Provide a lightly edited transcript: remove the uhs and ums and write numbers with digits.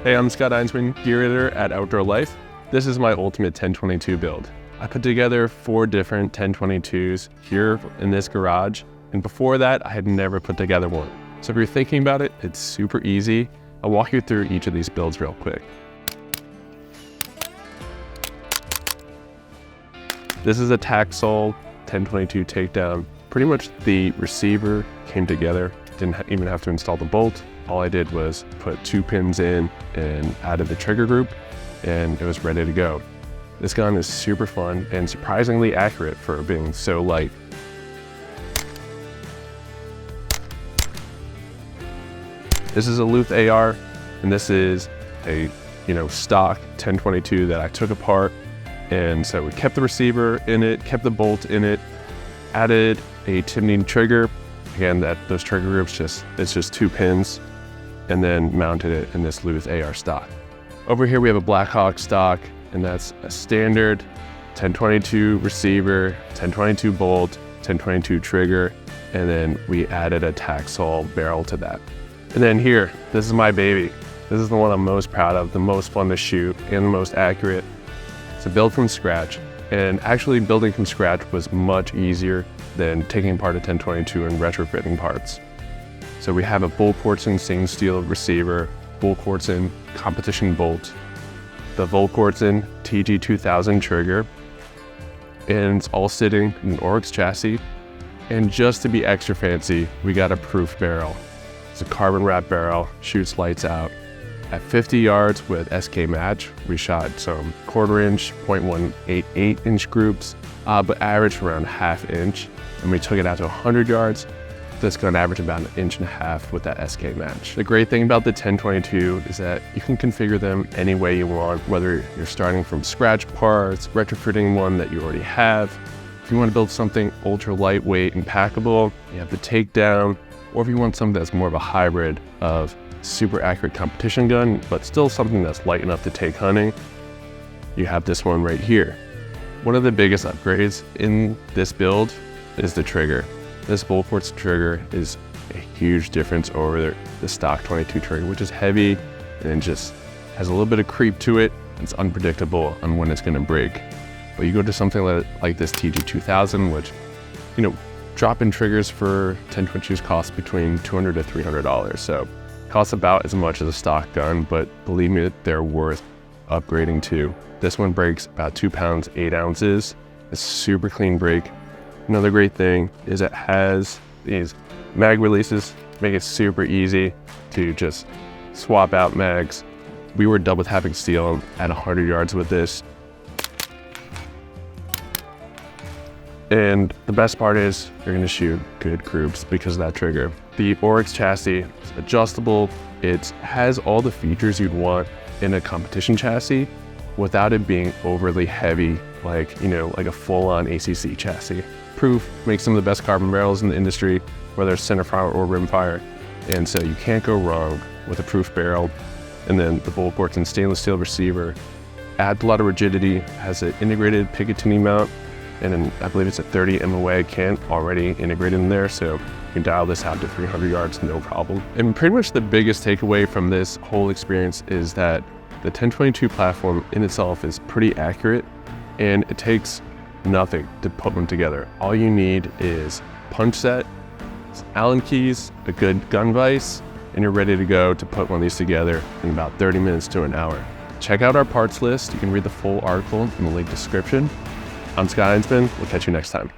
Hey, I'm Scott Einsmann, gear editor at Outdoor Life. This is my ultimate 1022 build. I put together 4 different 1022s here in this garage, and before that, I had never put together one. So if you're thinking about it, it's super easy. I'll walk you through each of these builds real quick. This is a Tacsol 1022 Takedown. Pretty much the receiver came together. Didn't even have to install the bolt. All I did was put 2 pins in and added the trigger group, and it was ready to go. This gun is super fun and surprisingly accurate for being so light. This is a Luth AR, and this is a stock 1022 that I took apart. And so we kept the receiver in it, kept the bolt in it, added a Timney trigger. Again, those trigger groups it's just 2 pins, and then mounted it in this Luth AR stock. Over here we have a Blackhawk stock, and that's a standard 1022 receiver, 1022 bolt, 1022 trigger, and then we added a Tacsol barrel to that. And then here, this is my baby. This is the one I'm most proud of, the most fun to shoot, and the most accurate. It's a build from scratch, and actually building from scratch was much easier than taking apart a 1022 and retrofitting parts. So we have a Volquartsen stainless steel receiver, Volquartsen competition bolt, the Volquartsen TG2000 trigger, and it's all sitting in an Oryx chassis. And just to be extra fancy, we got a proof barrel. It's a carbon wrap barrel, shoots lights out. At 50 yards with SK match, we shot some 1/4 inch, 0.188 inch groups, but averaged around 1/2 inch. And we took it out to 100 yards. This gun averaged about 1.5 inches with that SK match. The great thing about the 1022 is that you can configure them any way you want, whether you're starting from scratch parts, retrofitting one that you already have. If you want to build something ultra lightweight and packable, you have the Takedown, or if you want something that's more of a hybrid of super accurate competition gun, but still something that's light enough to take hunting, you have this one right here. One of the biggest upgrades in this build is the trigger. This Volquartsen trigger is a huge difference over the stock 22 trigger, which is heavy and just has a little bit of creep to it. It's unpredictable on when it's gonna break. But you go to something like this TG2000, which, drop-in triggers for 1022s cost between $200 to $300. So it costs about as much as a stock gun, but believe me, they're worth upgrading to. This one breaks about 2 pounds, 8 ounces. It's super clean break. Another great thing is it has these mag releases, make it super easy to just swap out mags. We were done with having steel at 100 yards with this. And the best part is you're gonna shoot good groups because of that trigger. The Oryx chassis is adjustable. It has all the features you'd want in a competition chassis without it being overly heavy, like a full-on ACC chassis. Proof makes some of the best carbon barrels in the industry, whether it's centerfire or rimfire. And so you can't go wrong with a proof barrel. And then the Volquartsen stainless steel receiver adds a lot of rigidity, has an integrated Picatinny mount, and then I believe it's a 30 MOA cant already integrated in there. So you can dial this out to 300 yards, no problem. And pretty much the biggest takeaway from this whole experience is that the 1022 platform in itself is pretty accurate, and it takes nothing to put them together. All you need is punch set, Allen keys, a good gun vise, and you're ready to go to put one of these together in about 30 minutes to an hour. Check out our parts list. You can read the full article in the link description. I'm Scott Einsmann. We'll catch you next time.